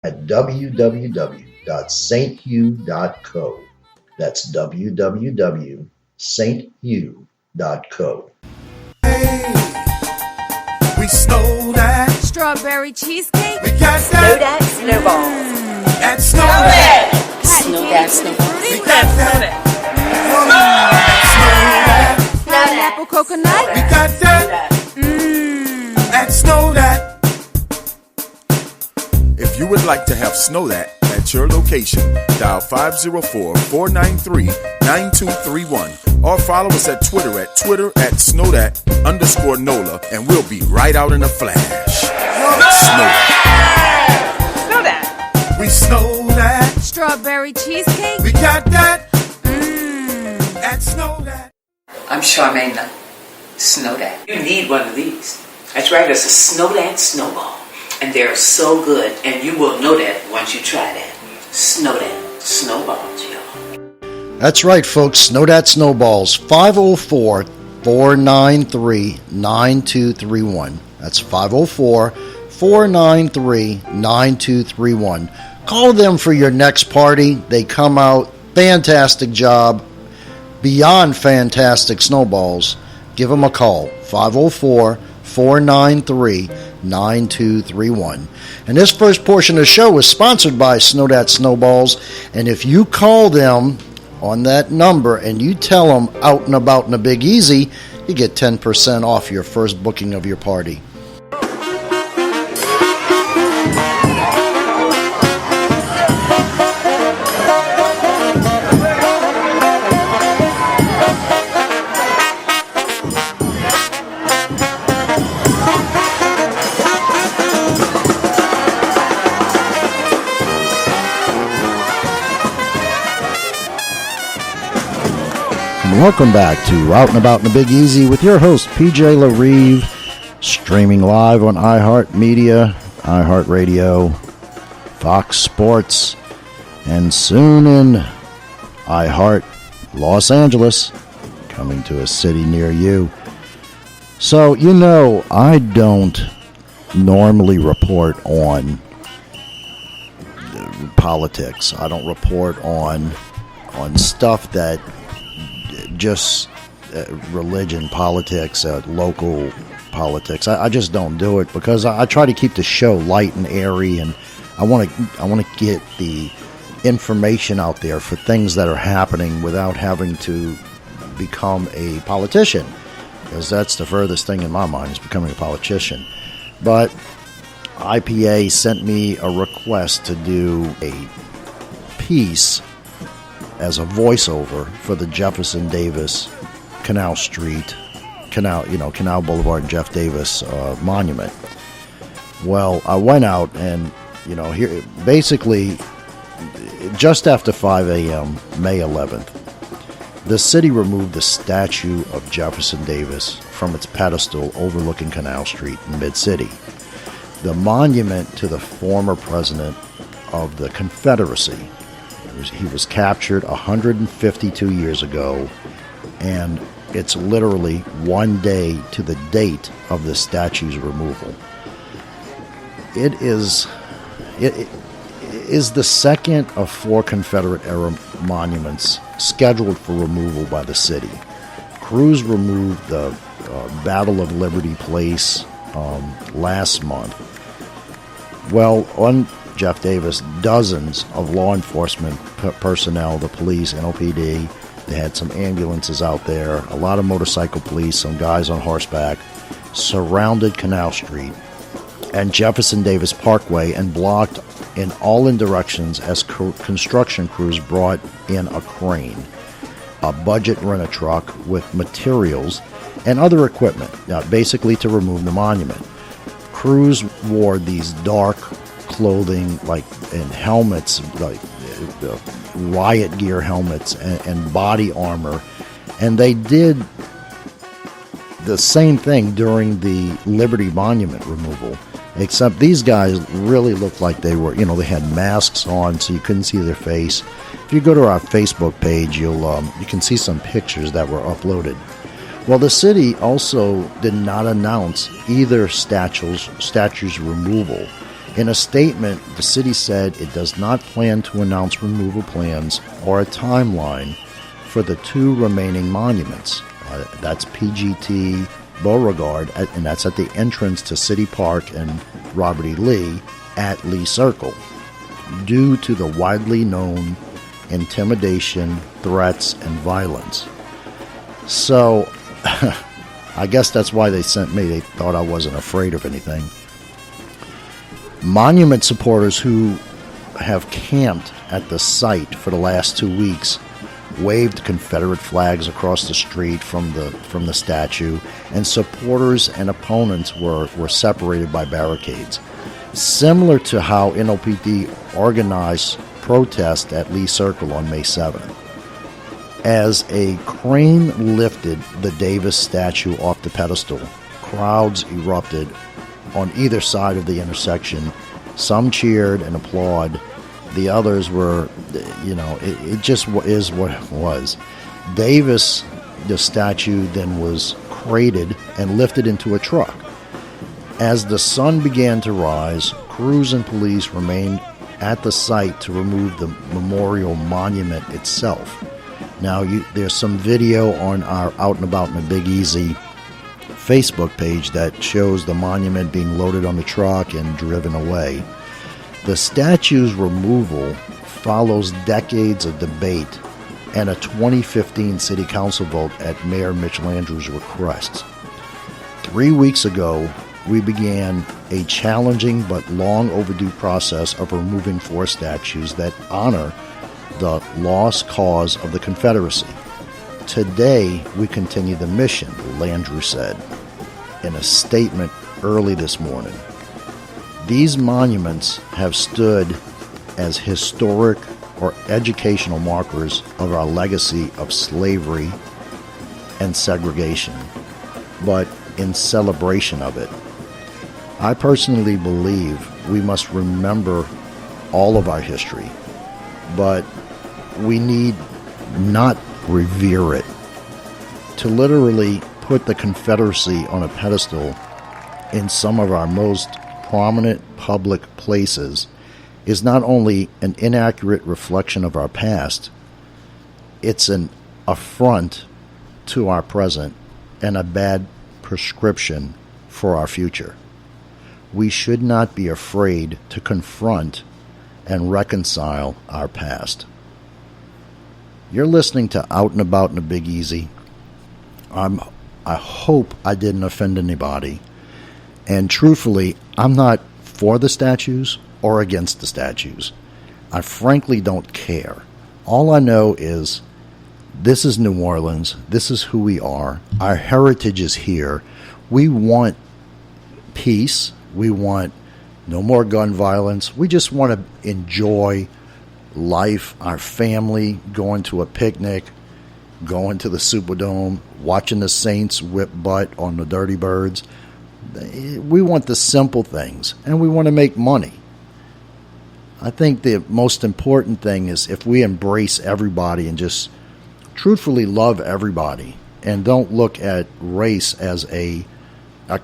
at www.sthugh.co. That's www.sthugh.co. Hey, we snow that. Strawberry cheesecake. We got Snow that. that snowballs. That snow that. Snow that snowballs. We got that. Snow that. Pineapple coconut. We got that. That snow that. If you would like to have Snow That at your location, dial 504-493-9231 or follow us at Twitter at @snowdat_NOLA, and we'll be right out in a flash. Snow that. Snow that. We snow that. Strawberry cheesecake. We got that. That snow that. I'm Charmaine, the Snow That. You need one of these. That's right, it's a Snow That snowball. And they're so good, and you will know that once you try that. Snow That snowballs, y'all. That's right, folks. Snow Dat Snowballs, 504-493-9231. That's 504-493-9231. Call them for your next party. They come out, fantastic job, beyond fantastic snowballs. Give them a call, 504-493-9231. And this first portion of the show is sponsored by Snow Dat Snowballs. And if you call them on that number and you tell them Out and About in a Big Easy, you get 10% off your first booking of your party. Welcome back to Out and About in the Big Easy with your host, PJ LaRive, streaming live on iHeartMedia, iHeartRadio, Fox Sports, and soon in iHeart Los Angeles, coming to a city near you. So, you know, I don't normally report on politics. I don't report on stuff that just religion, politics, local politics. I just don't do it because I try to keep the show light and airy, and I want to get the information out there for things that are happening without having to become a politician, because that's the furthest thing in my mind is becoming a politician. But IPA sent me a request to do a piece as a voiceover for the Jefferson Davis Canal Boulevard and Jeff Davis monument. Well, I went out and, here, basically, just after 5 a.m., May 11th, the city removed the statue of Jefferson Davis from its pedestal overlooking Canal Street in Mid-City. The monument to the former president of the Confederacy. He was captured 152 years ago, and it's literally one day to the date of the statue's removal. It is the second of 4 Confederate-era monuments scheduled for removal by the city. Crews removed the Battle of Liberty Place last month. Well, on Jeff Davis, dozens of law enforcement personnel, the police, NOPD, they had some ambulances out there, a lot of motorcycle police, some guys on horseback, surrounded Canal Street and Jefferson Davis Parkway and blocked in all directions as construction crews brought in a crane, a budget rent-a-truck with materials and other equipment, basically to remove the monument. Crews wore these dark clothing, and helmets, riot gear helmets and body armor, and they did the same thing during the Liberty Monument removal, except these guys really looked like they were, they had masks on so you couldn't see their face. If you go to our Facebook page, you can see some pictures that were uploaded. Well, the city also did not announce either statue's removal. In a statement, the city said it does not plan to announce removal plans or a timeline for the 2 remaining monuments. That's PGT Beauregard, and that's at the entrance to City Park and Robert E. Lee at Lee Circle, due to the widely known intimidation, threats, and violence. So, I guess that's why they sent me. They thought I wasn't afraid of anything. Monument supporters who have camped at the site for the last 2 weeks waved Confederate flags across the street from the statue, and supporters and opponents were separated by barricades, similar to how NOPD organized protest at Lee Circle on May 7th. As a crane lifted the Davis statue off the pedestal, crowds erupted on either side of the intersection. Some cheered and applauded. The others were, it just is what it was. Davis, the statue, then was crated and lifted into a truck. As the sun began to rise, crews and police remained at the site to remove the memorial monument itself. Now, there's some video on our Out and About in the Big Easy Facebook page that shows the monument being loaded on the truck and driven away. The statue's removal follows decades of debate and a 2015 City Council vote at Mayor Mitch Landrieu's request. 3 weeks ago, we began a challenging but long overdue process of removing 4 statues that honor the lost cause of the Confederacy. Today, we continue the mission, Landrieu said in a statement early this morning. These monuments have stood as historic or educational markers of our legacy of slavery and segregation, but in celebration of it. I personally believe we must remember all of our history, but we need not revere it. To literally put the Confederacy on a pedestal in some of our most prominent public places is not only an inaccurate reflection of our past, it's an affront to our present and a bad prescription for our future. We should not be afraid to confront and reconcile our past. You're listening to Out and About in the Big Easy. I hope I didn't offend anybody. And truthfully, I'm not for the statues or against the statues. I frankly don't care. All I know is this is New Orleans. This is who we are. Our heritage is here. We want peace. We want no more gun violence. We just want to enjoy life, our family, going to a picnic, going to the Superdome, watching the Saints whip butt on the Dirty Birds. We want the simple things, and we want to make money. I think the most important thing is if we embrace everybody and just truthfully love everybody and don't look at race as a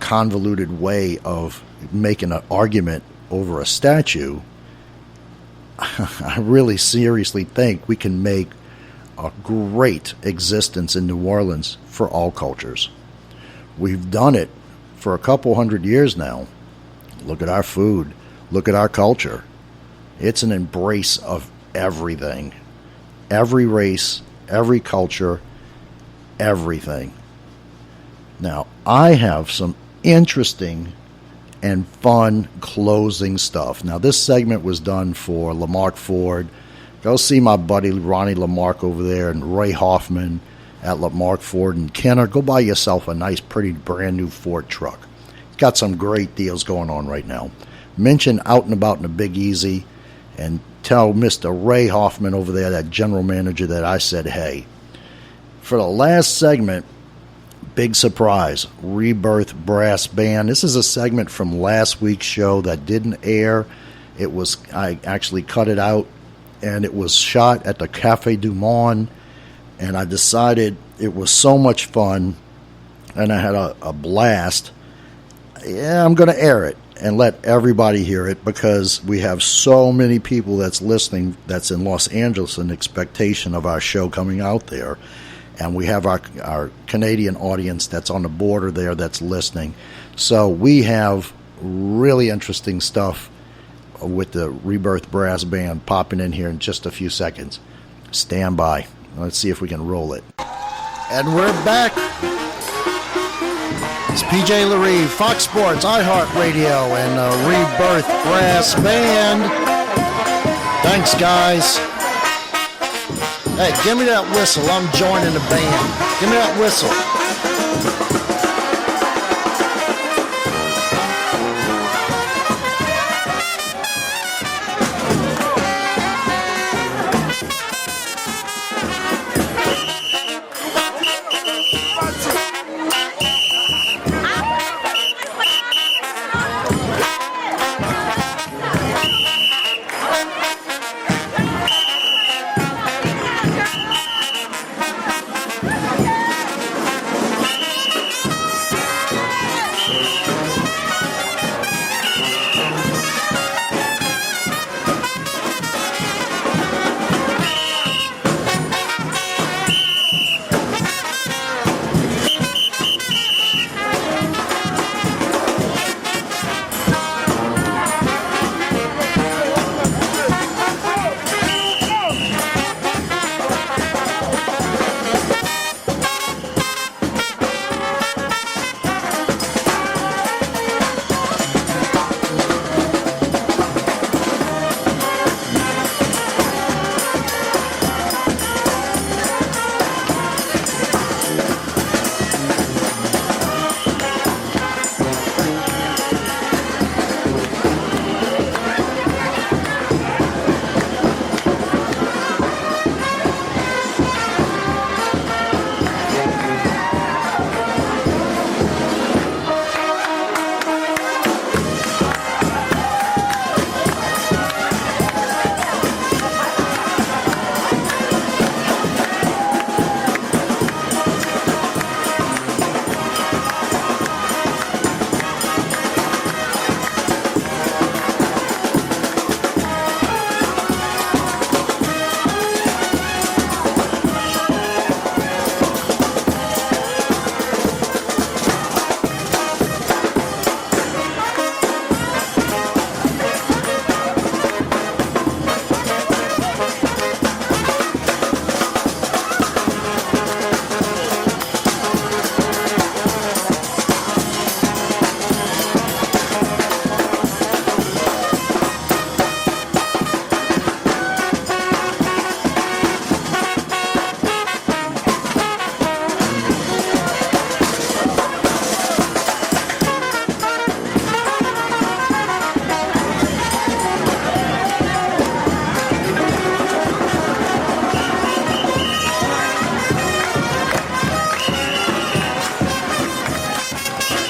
convoluted way of making an argument over a statue, I really seriously think we can make a great existence in New Orleans for all cultures. We've done it for a couple hundred years now. Look at our food. Look at our culture. It's an embrace of everything. Every race, every culture, everything. Now, I have some interesting and fun closing stuff. Now, this segment was done for Lamarck Ford. Go see my buddy Ronnie Lamarck over there and Ray Hoffman at Lamarck Ford and Kenner. Go buy yourself a nice, pretty, brand new Ford truck. It's got some great deals going on right now. Mention Out and About in the Big Easy and tell Mr. Ray Hoffman over there, that general manager, that I said, hey. For the last segment, big surprise, Rebirth Brass Band. This is a segment from last week's show that didn't air. I actually cut it out, and it was shot at the Cafe du Monde, and I decided it was so much fun, and I had a blast. Yeah, I'm going to air it. and let everybody hear it, because we have so many people that's listening that's in Los Angeles in expectation of our show coming out there. And we have our Canadian audience that's on the border there that's listening. So we have really interesting stuff with the Rebirth Brass Band popping in here in just a few seconds. Stand by. Let's see if we can roll it. And we're back. It's PJ LaRive, Fox Sports, iHeartRadio, and the Rebirth Brass Band. Thanks, guys. Hey, give me that whistle. I'm joining the band. Give me that whistle.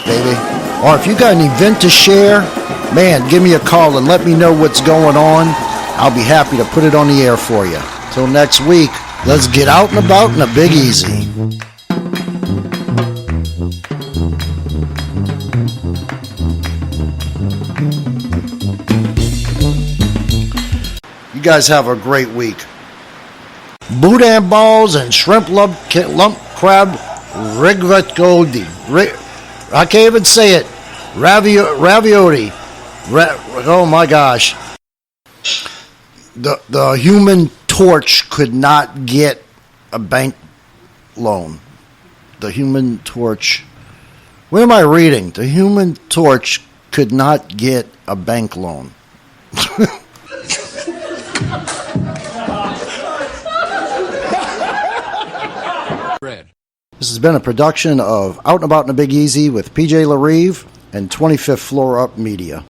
Baby. Or if you got an event to share, man, give me a call and let me know what's going on. I'll be happy to put it on the air for you. Till next week, let's get out and about in a Big Easy. You guys have a great week. Boudin balls and shrimp lump crab rigatoni. I can't even say it. Ravioli. Oh my gosh. The Human Torch could not get a bank loan. The Human Torch. What am I reading? The Human Torch could not get a bank loan. This has been a production of Out and About in a Big Easy with PJ LaRive and 25th Floor Up Media.